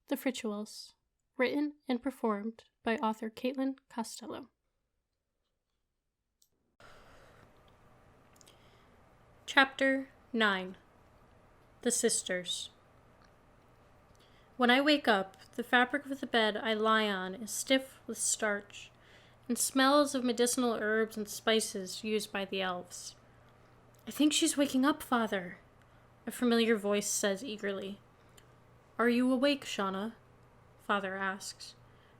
The Frituals, written and performed by author Caitlin Costello. Chapter 9. The Sisters. When I wake up, the fabric of the bed I lie on is stiff with starch and smells of medicinal herbs and spices used by the elves. "I think she's waking up, Father," a familiar voice says eagerly. "Are you awake, Shauna?" Father asks,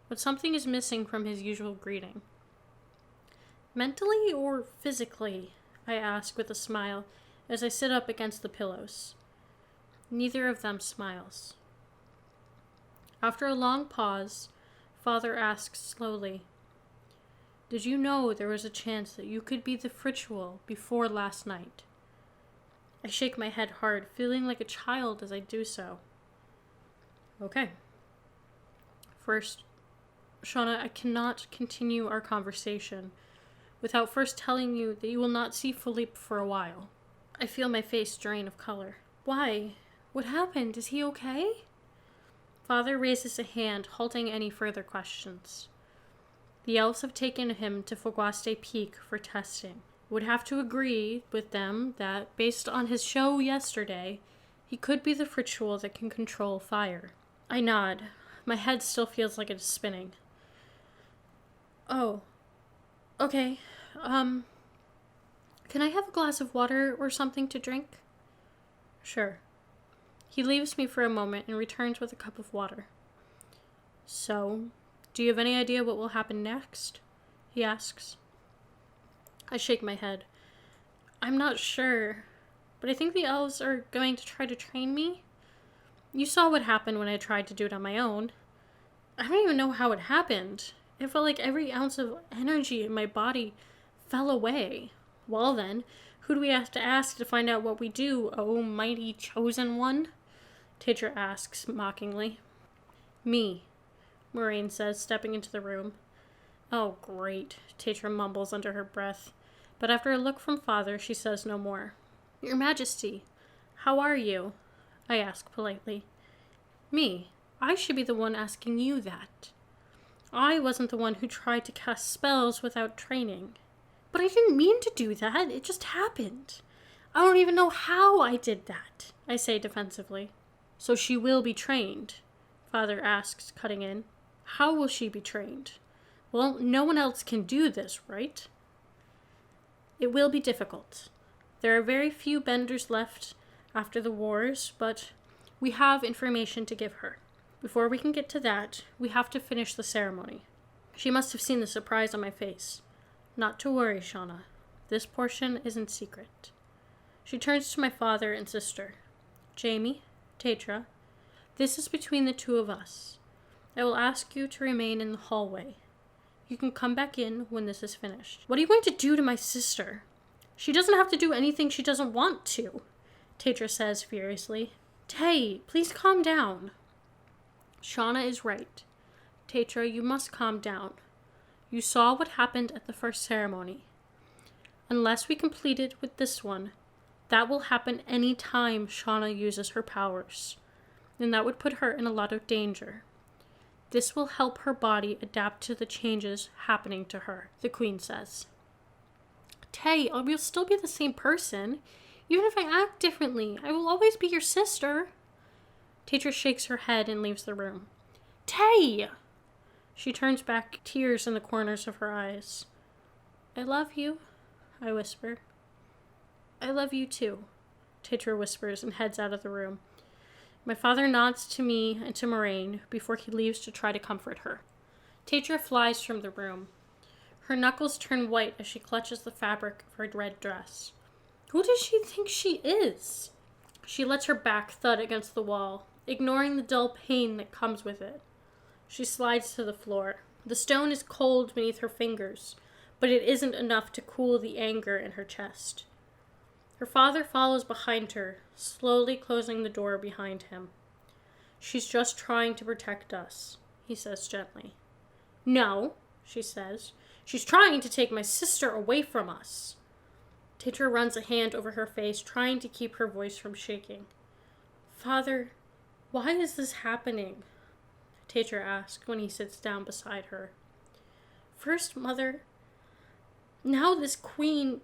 but something is missing from his usual greeting. "Mentally or physically?" I ask with a smile as I sit up against the pillows. Neither of them smiles. After a long pause, Father asks slowly, "Did you know there was a chance that you could be the Fritual before last night?" I shake my head hard, feeling like a child as I do so. "Okay. First, Shauna, I cannot continue our conversation without first telling you that you will not see Philippe for a while." I feel my face drain of color. "Why? What happened? Is he okay?" Father raises a hand, halting any further questions. "The elves have taken him to Fogaste Peak for testing. Would have to agree with them that, based on his show yesterday, he could be the Fritual that can control fire." I nod. My head still feels like it is spinning. "Oh, okay. Can I have a glass of water or something to drink?" "Sure." He leaves me for a moment and returns with a cup of water. "So, do you have any idea what will happen next?" he asks. I shake my head. "I'm not sure, but I think the elves are going to try to train me. You saw what happened when I tried to do it on my own. I don't even know how it happened. It felt like every ounce of energy in my body fell away. Well then, who do we have to ask to find out what we do, oh mighty chosen one?" Tetra asks mockingly. "Me," Moraine says, stepping into the room. "Oh, great," Tetra mumbles under her breath, but after a look from Father, she says no more. "Your Majesty, how are you?" I ask politely. "Me? I should be the one asking you that. I wasn't the one who tried to cast spells without training. But I didn't mean to do that. It just happened. I don't even know how I did that," I say defensively. "So she will be trained?" Father asks, cutting in. "How will she be trained? Well, no one else can do this, right?" "It will be difficult. There are very few benders left after the wars, but we have information to give her. Before we can get to that, we have to finish the ceremony." She must have seen the surprise on my face. "Not to worry, Shauna. This portion isn't secret." She turns to my father and sister. "Jamie, Tetra, this is between the two of us. I will ask you to remain in the hallway. You can come back in when this is finished." "What are you going to do to my sister? She doesn't have to do anything she doesn't want to," Tetra says furiously. "Tay, please calm down." "Shauna is right. Tetra, you must calm down. You saw what happened at the first ceremony. Unless we complete it with this one, that will happen any time Shauna uses her powers, and that would put her in a lot of danger. This will help her body adapt to the changes happening to her," the Queen says. "Tay, I will still be the same person. Even if I act differently, I will always be your sister." Tetra shakes her head and leaves the room. "Tay!" She turns back, tears in the corners of her eyes. "I love you," I whisper. "I love you too," Tetra whispers and heads out of the room. My father nods to me and to Moraine before he leaves to try to comfort her. Tetra flies from the room. Her knuckles turn white as she clutches the fabric of her red dress. Who does she think she is? She lets her back thud against the wall, ignoring the dull pain that comes with it. She slides to the floor. The stone is cold beneath her fingers, but it isn't enough to cool the anger in her chest. Her father follows behind her, slowly closing the door behind him. "She's just trying to protect us," he says gently. "No," she says. "She's trying to take my sister away from us." Tetra runs a hand over her face, trying to keep her voice from shaking. "Father, why is this happening?" Teacher asks when he sits down beside her. First, Mother, now this queen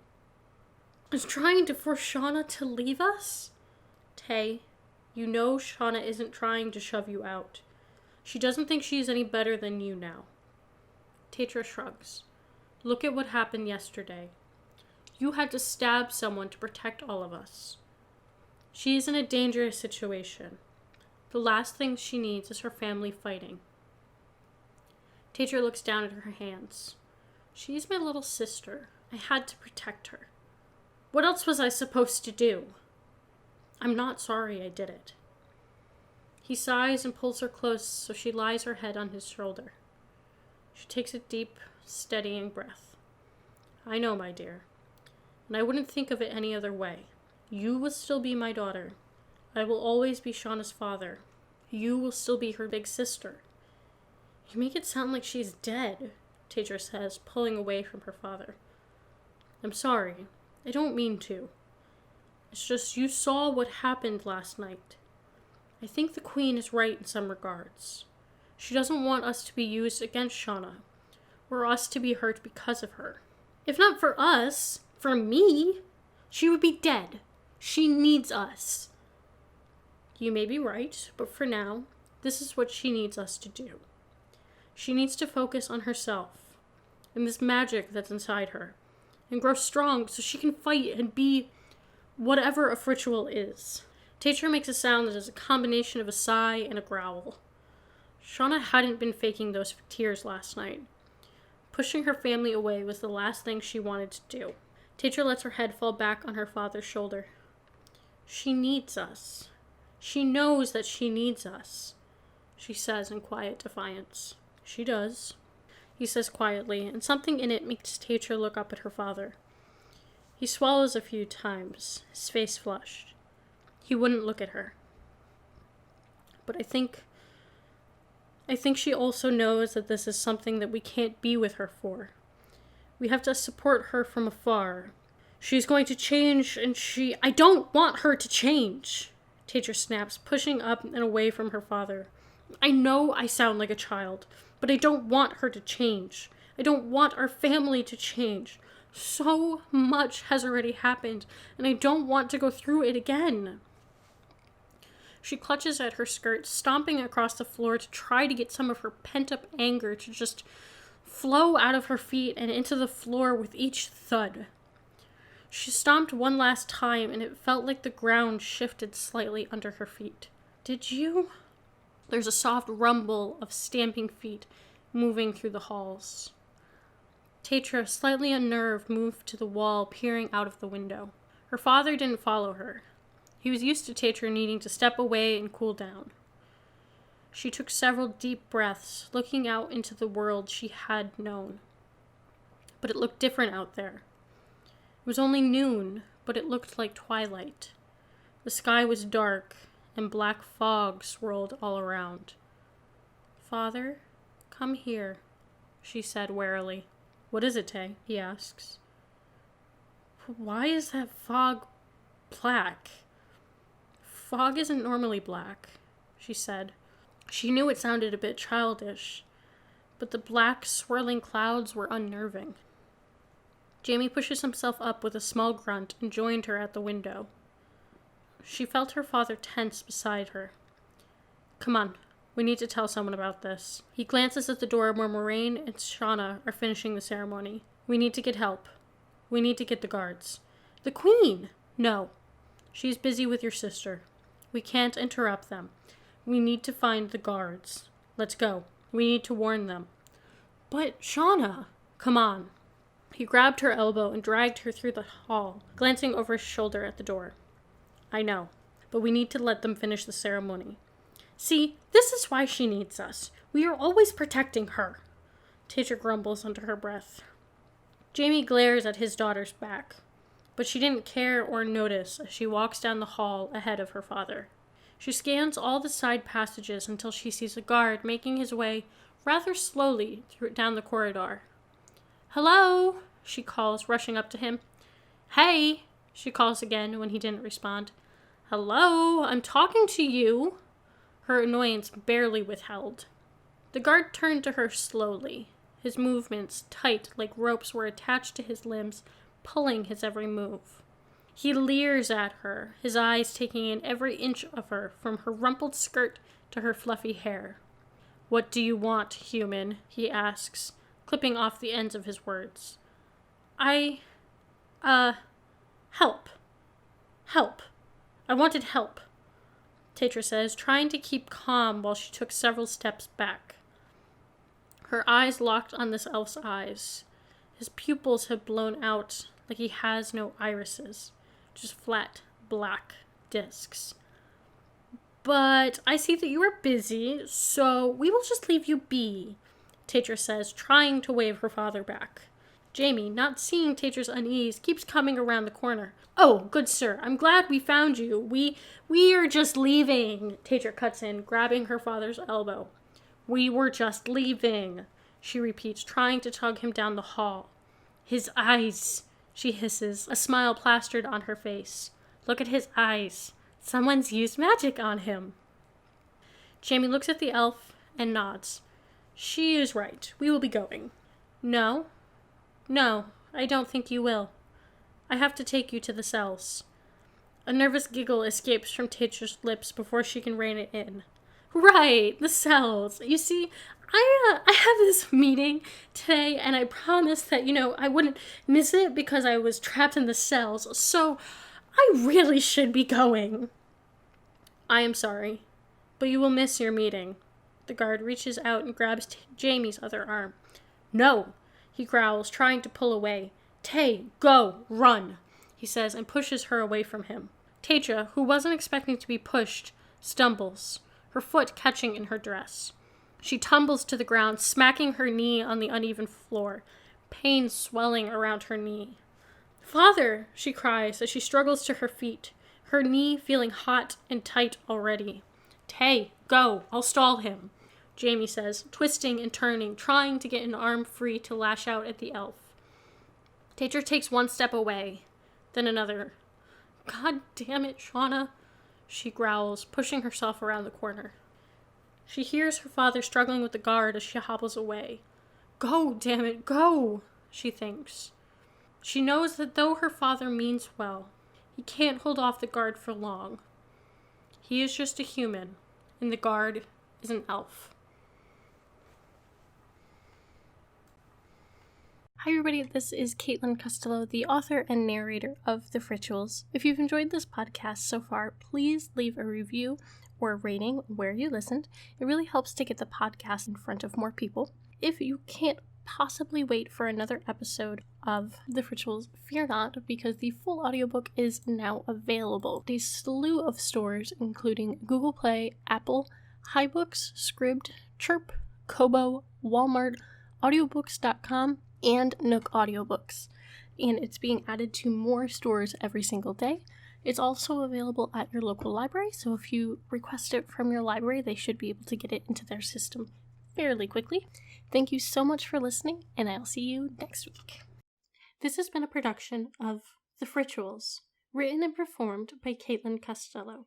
is trying to force Shauna to leave us? Tay, you know Shauna isn't trying to shove you out. She doesn't think she's any better than you now. Teacher shrugs. Look at what happened yesterday. You had to stab someone to protect all of us. She is in a dangerous situation. The last thing she needs is her family fighting. Teacher looks down at her hands. She's my little sister. I had to protect her. What else was I supposed to do? I'm not sorry I did it. He sighs and pulls her close so she lies her head on his shoulder. She takes a deep, steadying breath. I know, my dear, and I wouldn't think of it any other way. You will still be my daughter. I will always be Shauna's father. You will still be her big sister. You make it sound like she's dead, Teacher says, pulling away from her father. I'm sorry. I don't mean to. It's just you saw what happened last night. I think the Queen is right in some regards. She doesn't want us to be used against Shauna, or us to be hurt because of her. If not for us, for me, she would be dead. She needs us. You may be right, but for now, this is what she needs us to do. She needs to focus on herself and this magic that's inside her and grow strong so she can fight and be whatever a Fritual is. Teacher makes a sound that is a combination of a sigh and a growl. Shauna hadn't been faking those tears last night. Pushing her family away was the last thing she wanted to do. Teacher lets her head fall back on her father's shoulder. She needs us. She knows that she needs us, she says in quiet defiance. She does, he says quietly, and something in it makes Teacher look up at her father. He swallows a few times, his face flushed. He wouldn't look at her. But I think she also knows that this is something that we can't be with her for. We have to support her from afar. She's going to change, and I don't want her to change, Teacher snaps, pushing up and away from her father. I know I sound like a child, but I don't want her to change. I don't want our family to change. So much has already happened, and I don't want to go through it again. She clutches at her skirt, stomping across the floor to try to get some of her pent-up anger to just flow out of her feet and into the floor with each thud. She stomped one last time, and it felt like the ground shifted slightly under her feet. Did you? There's a soft rumble of stamping feet moving through the halls. Teacher, slightly unnerved, moved to the wall, peering out of the window. Her father didn't follow her. He was used to Teacher needing to step away and cool down. She took several deep breaths, looking out into the world she had known. But it looked different out there. It was only noon, but it looked like twilight. The sky was dark, and black fog swirled all around. Father, come here, she said warily. What is it, Tay? He asks. Why is that fog black? Fog isn't normally black, she said. She knew it sounded a bit childish, but the black, swirling clouds were unnerving. Jamie pushes himself up with a small grunt and joined her at the window. She felt her father tense beside her. Come on, we need to tell someone about this. He glances at the door where Moraine and Shauna are finishing the ceremony. We need to get help. We need to get the guards. The Queen! No. She's busy with your sister. We can't interrupt them. We need to find the guards. Let's go. We need to warn them. But, Shauna! Come on. He grabbed her elbow and dragged her through the hall, glancing over his shoulder at the door. I know, but we need to let them finish the ceremony. See, this is why she needs us. We are always protecting her. Teacher grumbles under her breath. Jamie glares at his daughter's back, but she didn't care or notice as she walks down the hall ahead of her father. She scans all the side passages until she sees a guard making his way rather slowly down the corridor. Hello, she calls, rushing up to him. Hey, she calls again when he didn't respond. Hello, I'm talking to you. Her annoyance barely withheld. The guard turned to her slowly. His movements, tight like ropes, were attached to his limbs, pulling his every move. He leers at her, his eyes taking in every inch of her, from her rumpled skirt to her fluffy hair. "What do you want, human?" he asks, clipping off the ends of his words. Help. Help. I wanted help," Tetra says, trying to keep calm while she took several steps back. Her eyes locked on this elf's eyes. His pupils have blown out like he has no irises, just flat, black discs. "But I see that you are busy, so we will just leave you be," Tetra says, trying to wave her father back. Jamie, not seeing Tetra's unease, keeps coming around the corner. "Oh, good sir, I'm glad we found you. We are just leaving," Tetra cuts in, grabbing her father's elbow. "We were just leaving," she repeats, trying to tug him down the hall. "His eyes," she hisses, a smile plastered on her face. "Look at his eyes. Someone's used magic on him." Jamie looks at the elf and nods. "She is right. We will be going." No, I don't think you will. I have to take you to the cells." A nervous giggle escapes from Tetra's lips before she can rein it in. "Right, the cells. You see, I have this meeting today, and I promised that, I wouldn't miss it because I was trapped in the cells, so I really should be going." "I am sorry, but you will miss your meeting." The guard reaches out and grabs Jamie's other arm. "No," he growls, trying to pull away. "Tay, go, run," he says, and pushes her away from him. Tetra, who wasn't expecting to be pushed, stumbles, her foot catching in her dress. She tumbles to the ground, smacking her knee on the uneven floor, pain swelling around her knee. "Father," she cries as she struggles to her feet, her knee feeling hot and tight already. "Tay, go, I'll stall him," Jamie says, twisting and turning, trying to get an arm free to lash out at the elf. Tetra takes one step away, then another. "God damn it, Shauna," she growls, pushing herself around the corner. She hears her father struggling with the guard as she hobbles away. "Go, damn it, go," she thinks. She knows that though her father means well, he can't hold off the guard for long. He is just a human, and the guard is an elf. Hi everybody, this is Caitlin Costello, the author and narrator of The Frituals. If you've enjoyed this podcast so far, please leave a review or a rating where you listened. It really helps to get the podcast in front of more people. If you can't possibly wait for another episode of The Frituals, fear not, because the full audiobook is now available. A slew of stores, including Google Play, Apple, HiBooks, Scribd, Chirp, Kobo, Walmart, audiobooks.com, and Nook Audiobooks, and it's being added to more stores every single day. It's also available at your local library, so if you request it from your library, they should be able to get it into their system fairly quickly. Thank you so much for listening, and I'll see you next week. This has been a production of The Frituals, written and performed by Caitlin Costello.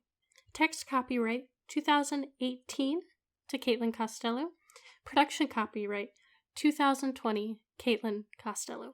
Text copyright 2018 to Caitlin Costello. Production copyright 2020 Caitlin Costello.